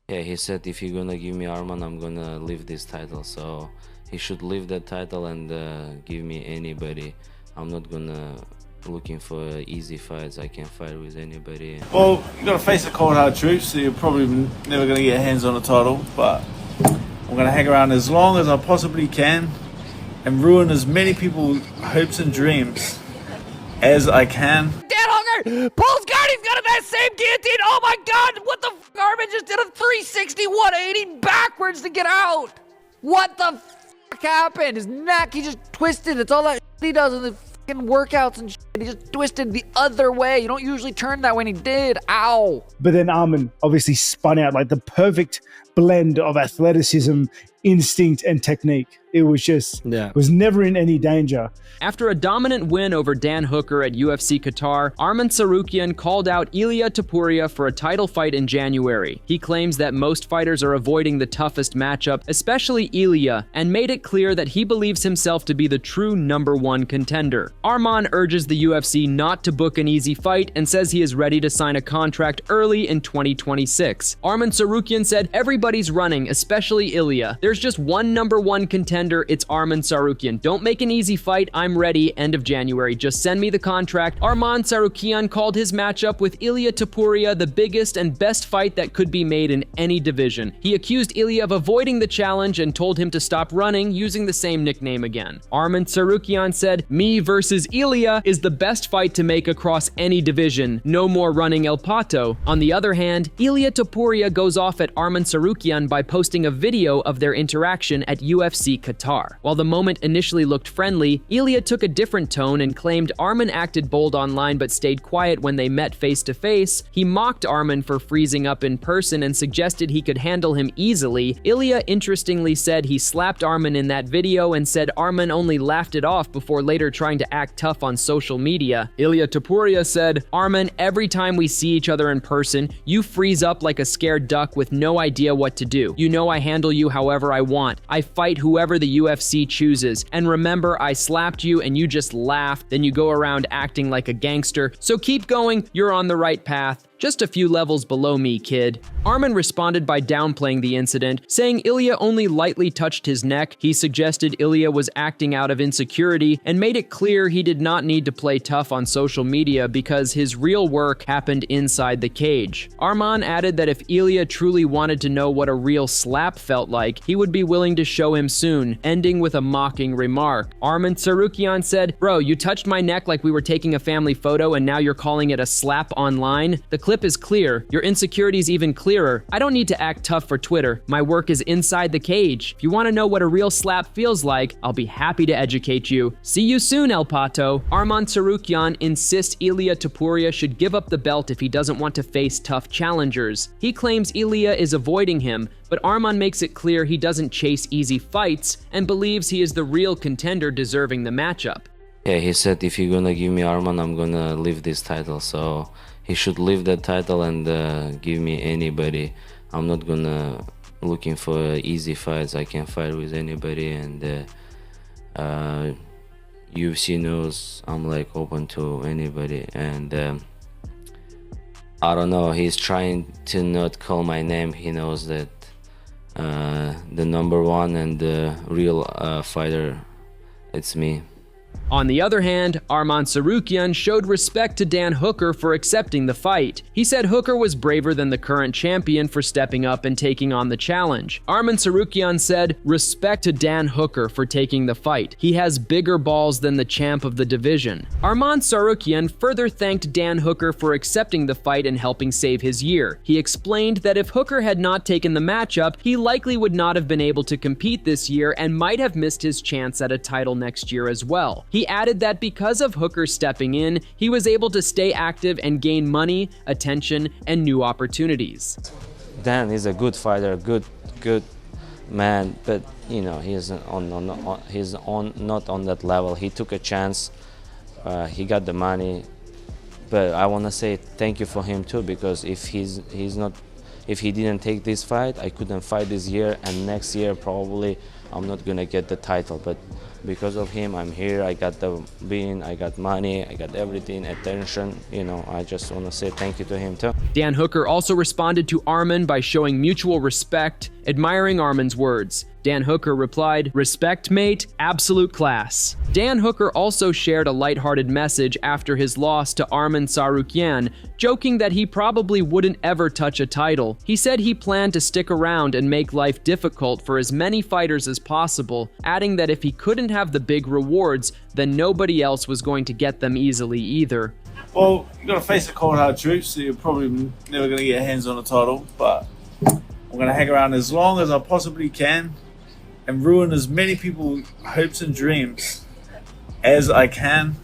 Yeah, he said if you're gonna give me Arman, I'm gonna leave this title. So he should leave that title and give me anybody. I'm not gonna looking for easy fights. I can fight with anybody. Well, you got to face the cold hard truth, so you're probably never going to get hands on a title. But I'm going to hang around as long as I possibly can and ruin as many people's hopes and dreams as I can. Dan Hooker pulls guard. He's got that same guillotine. Oh my God! What the f? Arman just did a 360 180 backwards to get out. What the f happened? His neck, he just twisted. It's all that he does in the fucking workouts and shit. He just twisted the other way. You don't usually turn that way, and he did. Ow. But then Arman obviously spun out like the perfect blend of athleticism, instinct, and technique. It was just, was never in any danger. After a dominant win over Dan Hooker at UFC Qatar, Arman Tsarukyan called out Ilia Topuria for a title fight in January. He claims that most fighters are avoiding the toughest matchup, especially Ilia, and made it clear that he believes himself to be the true #1 contender. Arman urges the UFC not to book an easy fight and says he is ready to sign a contract early in 2026. Arman Tsarukyan said, "Everybody's running, especially Ilia. There's just one #1 contender. It's Arman Tsarukyan. Don't make an easy fight. I'm ready. End of January. Just send me the contract." Arman Tsarukyan called his matchup with Ilia Topuria the biggest and best fight that could be made in any division. He accused Ilia of avoiding the challenge and told him to stop running, using the same nickname again. Arman Tsarukyan said, "Me versus Ilia is the best fight to make across any division. No more running El Pato." On the other hand, Ilia Topuria goes off at Arman Tsarukyan by posting a video of their interaction at UFC Qatar. While the moment initially looked friendly, Ilia took a different tone and claimed Arman acted bold online but stayed quiet when they met face-to-face. He mocked Arman for freezing up in person and suggested he could handle him easily. Ilia interestingly said he slapped Arman in that video and said Arman only laughed it off before later trying to act tough on social media. Ilia Topuria said, "Arman, every time we see each other in person, you freeze up like a scared duck with no idea what to do. You know I handle you however I want. I fight whoever the UFC chooses. And remember, I slapped you and you just laughed, then you go around acting like a gangster. So keep going, you're on the right path. Just a few levels below me, kid." Arman responded by downplaying the incident, saying Ilia only lightly touched his neck. He suggested Ilia was acting out of insecurity and made it clear he did not need to play tough on social media because his real work happened inside the cage. Arman added that if Ilia truly wanted to know what a real slap felt like, he would be willing to show him soon, ending with a mocking remark. Arman Tsarukyan said, "Bro, you touched my neck like we were taking a family photo and now you're calling it a slap online? The clip is clear. Your insecurity's even clearer. I don't need to act tough for Twitter. My work is inside the cage. If you want to know what a real slap feels like, I'll be happy to educate you. See you soon, El Pato." Arman Tsarukyan insists Ilia Topuria should give up the belt if he doesn't want to face tough challengers. He claims Ilia is avoiding him, but Arman makes it clear he doesn't chase easy fights and believes he is the real contender deserving the matchup. Yeah, he said if you're gonna give me Arman, I'm gonna leave this title. So he should leave that title and give me anybody. I'm not gonna looking for easy fights. I can fight with anybody, and UFC knows I'm like open to anybody. And I don't know, he's trying to not call my name. He knows that the #1 and the real fighter, it's me. On the other hand, Arman Tsarukyan showed respect to Dan Hooker for accepting the fight. He said Hooker was braver than the current champion for stepping up and taking on the challenge. Arman Tsarukyan said, "Respect to Dan Hooker for taking the fight. He has bigger balls than the champ of the division." Arman Tsarukyan further thanked Dan Hooker for accepting the fight and helping save his year. He explained that if Hooker had not taken the matchup, he likely would not have been able to compete this year and might have missed his chance at a title next year as well. He added that because of Hooker stepping in, he was able to stay active and gain money, attention, and new opportunities. Dan is a good fighter, good man, but you know he's not on that level. He took a chance, he got the money, but I want to say thank you for him too, because if if he didn't take this fight, I couldn't fight this year, and next year probably I'm not gonna get the title. But because of him, I'm here. I got the win, I got money, I got everything, attention. You know, I just want to say thank you to him too. Dan Hooker also responded to Arman by showing mutual respect, admiring Arman's words. Dan Hooker replied, "Respect, mate, absolute class." Dan Hooker also shared a lighthearted message after his loss to Arman Tsarukyan, joking that he probably wouldn't ever touch a title. He said he planned to stick around and make life difficult for as many fighters as possible, adding that if he couldn't have the big rewards, then nobody else was going to get them easily either. Well, you've got to face the cold hard truth, so you're probably never going to get hands on a title, but I'm going to hang around as long as I possibly can and ruin as many people's hopes and dreams as I can,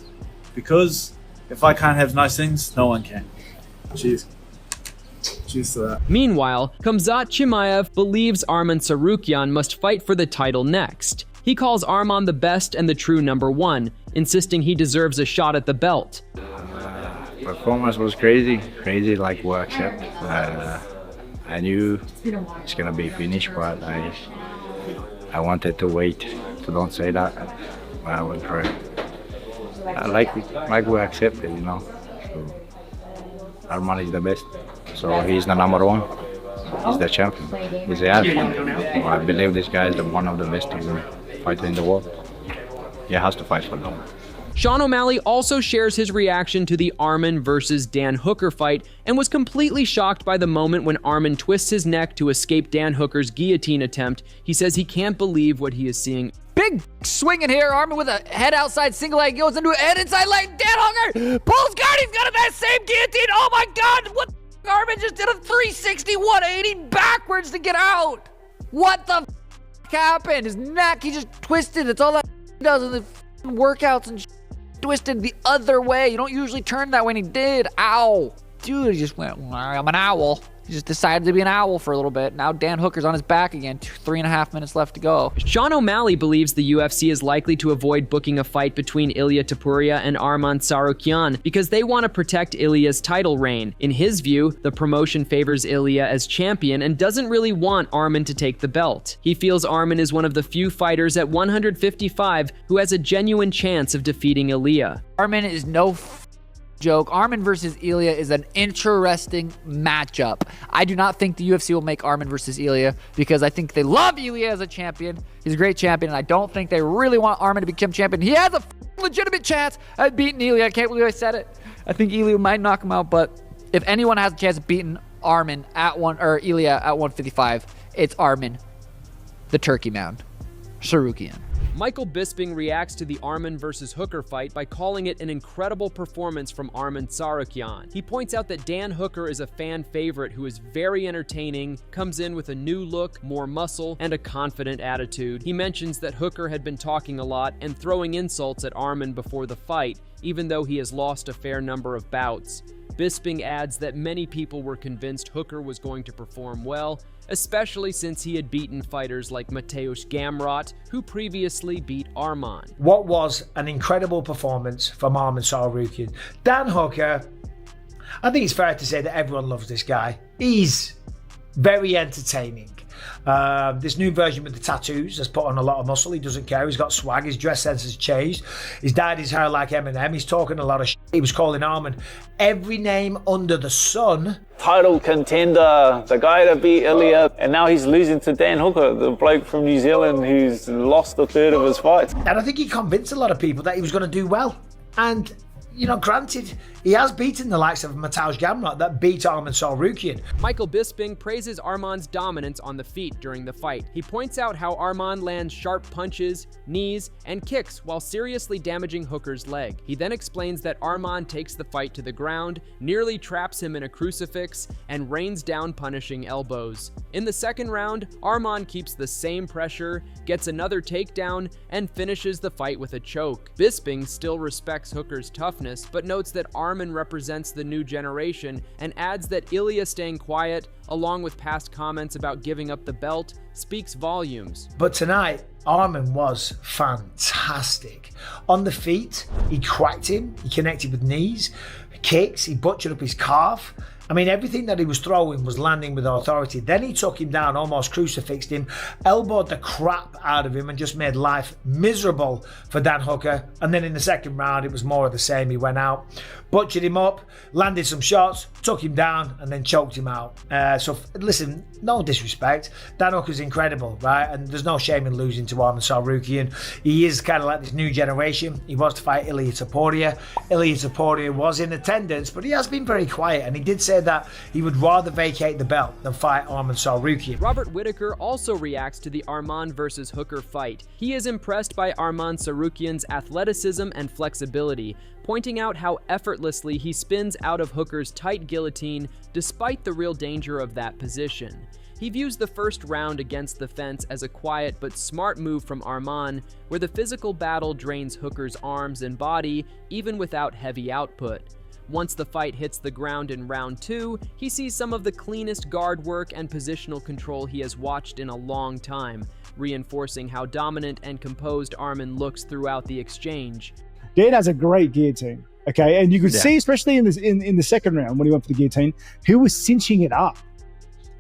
because if I can't have nice things, no one can. Cheers. Cheers to that. Meanwhile, Khamzat Chimaev believes Arman Tsarukyan must fight for the title next. He calls Arman the best and the true number one, insisting he deserves a shot at the belt. Performance was crazy like we accept. I knew it's gonna be finished, but I wanted to wait, so don't say that. I was right. I like we accepted, you know. So Arman is the best, so he's the number one. He's the champion. He's the athlete. I believe this guy is one of the best fighters in the world. He has to fight for them. Sean O'Malley also shares his reaction to the Arman versus Dan Hooker fight and was completely shocked by the moment when Arman twists his neck to escape Dan Hooker's guillotine attempt. He says he can't believe what he is seeing. Big swing in here. Arman with a head outside single leg goes into a head inside leg. Dan Hooker pulls guard. He's got that same guillotine. Oh my God. What the Arman just did a 360 180 backwards to get out. What the happened? His neck, he just twisted. It's all that does in the workouts and twisted the other way. You don't usually turn that way, and he did. Ow. Dude, he just went, I'm an owl. He just decided to be an owl for a little bit. Now Dan Hooker's on his back again. 3.5 minutes left to go. Sean O'Malley believes the UFC is likely to avoid booking a fight between Ilia Topuria and Arman Tsarukyan because they want to protect Ilia's title reign. In his view, the promotion favors Ilia as champion and doesn't really want Arman to take the belt. He feels Arman is one of the few fighters at 155 who has a genuine chance of defeating Ilia. Arman is no joke. Arman versus Ilia is an interesting matchup. I do not think the UFC will make Arman versus Ilia because I think they love Ilia as a champion. He's a great champion, and I don't think they really want Arman to become champion. He has a legitimate chance at beating Ilia. I can't believe I said it. I think Ilia might knock him out, but if anyone has a chance of beating Arman at Ilia at 155, it's Arman, the Turkey Mound, Tsarukyan. Michael Bisping reacts to the Arman versus Hooker fight by calling it an incredible performance from Arman Tsarukyan. He points out that Dan Hooker is a fan favorite who is very entertaining, comes in with a new look, more muscle, and a confident attitude. He mentions that Hooker had been talking a lot and throwing insults at Arman before the fight, even though he has lost a fair number of bouts. Bisping adds that many people were convinced Hooker was going to perform well, especially since he had beaten fighters like Mateusz Gamrot, who previously beat Arman. What was an incredible performance from Arman Tsarukyan. Dan Hooker, I think it's fair to say that everyone loves this guy. He's very entertaining. This new version with the tattoos has put on a lot of muscle. He doesn't care. He's got swag. His dress sense has changed. He's dyed his hair like Eminem. He's talking a lot of shit. He was calling Arman every name under the sun. Title contender, the guy that beat Ilia, and now he's losing to Dan Hooker, the bloke from New Zealand who's lost a third of his fights. And I think he convinced a lot of people that he was going to do well. And you know, granted, he has beaten the likes of Mateusz Gamrot that beat Arman Tsarukyan. Michael Bisping praises Arman's dominance on the feet during the fight. He points out how Arman lands sharp punches, knees, and kicks while seriously damaging Hooker's leg. He then explains that Arman takes the fight to the ground, nearly traps him in a crucifix, and rains down punishing elbows. In the second round, Arman keeps the same pressure, gets another takedown, and finishes the fight with a choke. Bisping still respects Hooker's toughness, but notes that Arman represents the new generation and adds that Ilia staying quiet, along with past comments about giving up the belt, speaks volumes. But tonight, Arman was fantastic. On the feet, he cracked him, he connected with knees, kicks, he butchered up his calf. I mean, everything that he was throwing was landing with authority. Then he took him down, almost crucifixed him, elbowed the crap out of him and just made life miserable for Dan Hooker. And then in the second round, it was more of the same. He went out, butchered him up, landed some shots, took him down, and then choked him out. Listen, no disrespect, Dan Hooker's incredible, right? And there's no shame in losing to Arman Tsarukyan. He is kind of like this new generation. He wants to fight Ilia Topuria. Ilia Topuria was in attendance, but he has been very quiet, and he did say that he would rather vacate the belt than fight Arman Tsarukyan. Robert Whitaker also reacts to the Arman versus Hooker fight. He is impressed by Arman Tsarukyan's athleticism and flexibility, pointing out how effortlessly he spins out of Hooker's tight guillotine despite the real danger of that position. He views the first round against the fence as a quiet but smart move from Arman, where the physical battle drains Hooker's arms and body even without heavy output. Once the fight hits the ground in round 2, he sees some of the cleanest guard work and positional control he has watched in a long time, reinforcing how dominant and composed Arman looks throughout the exchange. Dan has a great guillotine, okay? And you could see, especially in the second round when he went for the guillotine, he was cinching it up.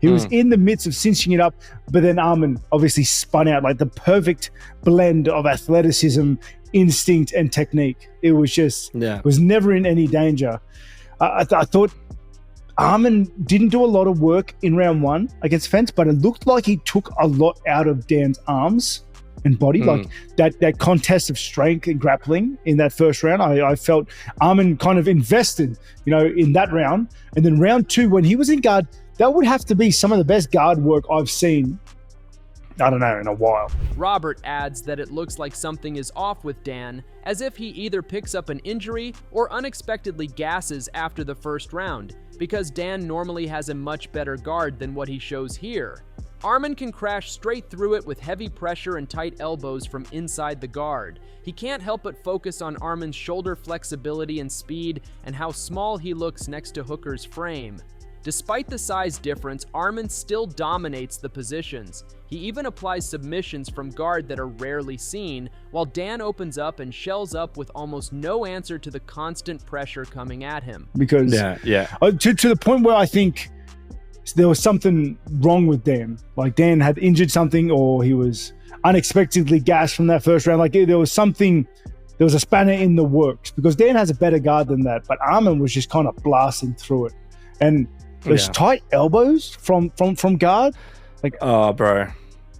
He was in the midst of cinching it up, but then Arman obviously spun out like the perfect blend of athleticism, instinct, and technique. It was just, was never in any danger. I thought Arman didn't do a lot of work in round 1 against Fence, but it looked like he took a lot out of Dan's arms and body, like that contest of strength and grappling in that first round. I felt Arman kind of invested, in that round. And then round 2, when he was in guard, that would have to be some of the best guard work I've seen, I don't know, in a while. Robert adds that it looks like something is off with Dan, as if he either picks up an injury or unexpectedly gasses after the first round, because Dan normally has a much better guard than what he shows here. Arman can crash straight through it with heavy pressure and tight elbows from inside the guard. He can't help but focus on Arman's shoulder flexibility and speed and how small he looks next to Hooker's frame. Despite the size difference, Arman still dominates the positions. He even applies submissions from guard that are rarely seen, while Dan opens up and shells up with almost no answer to the constant pressure coming at him. Because to the point where I think there was something wrong with Dan. Like Dan had injured something, or he was unexpectedly gassed from that first round. Like there was a spanner in the works, because Dan has a better guard than that, but Arman was just kind of blasting through it. And those tight elbows from guard, like, oh, bro,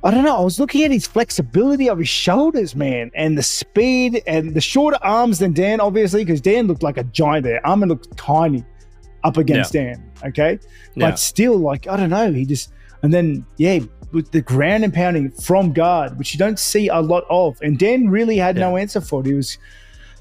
I don't know. I was looking at his flexibility of his shoulders, man, and the speed and the shorter arms than Dan, obviously, because Dan looked like a giant there. Arman looked tiny up against Dan, okay? But still, like, I don't know. He just, and then, with the ground and pounding from guard, which you don't see a lot of. And Dan really had no answer for it.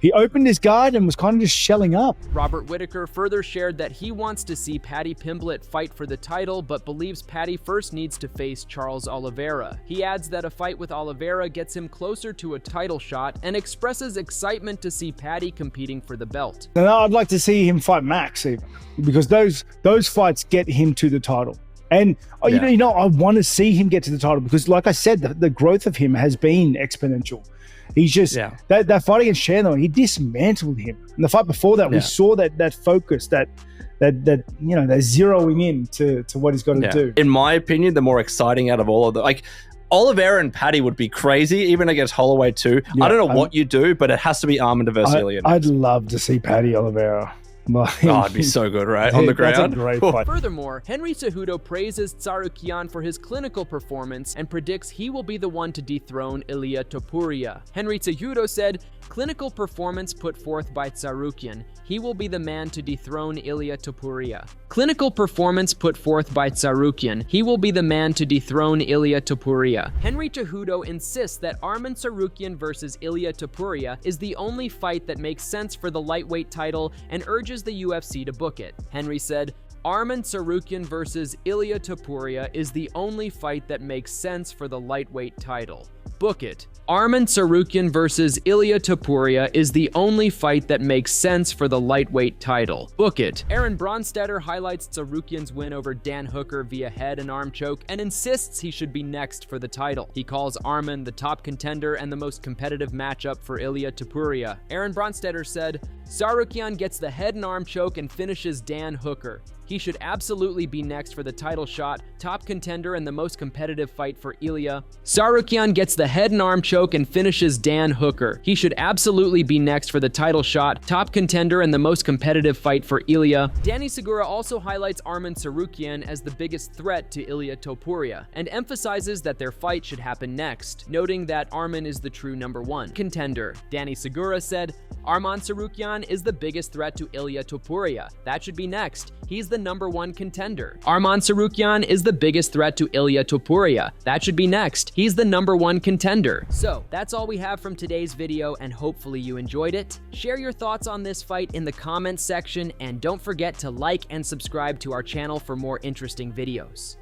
He opened his guard and was kind of just shelling up. Robert Whitaker further shared that he wants to see Paddy Pimblett fight for the title, but believes Paddy first needs to face Charles Oliveira. He adds that a fight with Oliveira gets him closer to a title shot and expresses excitement to see Paddy competing for the belt. And I'd like to see him fight Max even, because those fights get him to the title. And I want to see him get to the title, because like I said, the growth of him has been exponential. He's just that fight against Chandler, he dismantled him. And the fight before that, we saw that focus, that zeroing in to what he's got to do. In my opinion, the more exciting out of all of them, like Oliveira and Paddy would be crazy, even against Holloway too. I don't know what you do, but it has to be Arman versus Ilia. I'd love to see Paddy Oliveira. It'd be so good, right? On the ground. That's a great fight. Furthermore, Henry Cejudo praises Tsarukyan for his clinical performance and predicts he will be the one to dethrone Ilia Topuria. Henry Cejudo said, "Clinical performance put forth by Tsarukyan. He will be the man to dethrone Ilia Topuria." Clinical performance put forth by Tsarukyan. He will be the man to dethrone Ilia Topuria. Henry Cejudo insists that Arman Tsarukyan versus Ilia Topuria is the only fight that makes sense for the lightweight title and urges the UFC to book it. Henry said, "Arman Tsarukyan versus Ilia Topuria is the only fight that makes sense for the lightweight title. Book it." Arman Tsarukyan versus Ilia Topuria is the only fight that makes sense for the lightweight title. Book it. Aaron Bronstetter highlights Tsarukyan's win over Dan Hooker via head and arm choke and insists he should be next for the title. He calls Arman the top contender and the most competitive matchup for Ilia Topuria. Aaron Bronstetter said, Tsarukyan gets the head and arm choke and finishes Dan Hooker. He should absolutely be next for the title shot, top contender and the most competitive fight for Ilia. Tsarukyan gets the head and arm choke and finishes Dan Hooker. He should absolutely be next for the title shot, top contender and the most competitive fight for Ilia. Danny Segura also highlights Arman Tsarukyan as the biggest threat to Ilia Topuria, and emphasizes that their fight should happen next, noting that Arman is the true #1 contender. Danny Segura said, Arman Tsarukyan is the biggest threat to Ilia Topuria. That should be next. He's the #1 contender. Arman Tsarukyan is the biggest threat to Ilia Topuria. That should be next. He's the #1 contender. So, that's all we have from today's video, and hopefully you enjoyed it. Share your thoughts on this fight in the comments section, and don't forget to like and subscribe to our channel for more interesting videos.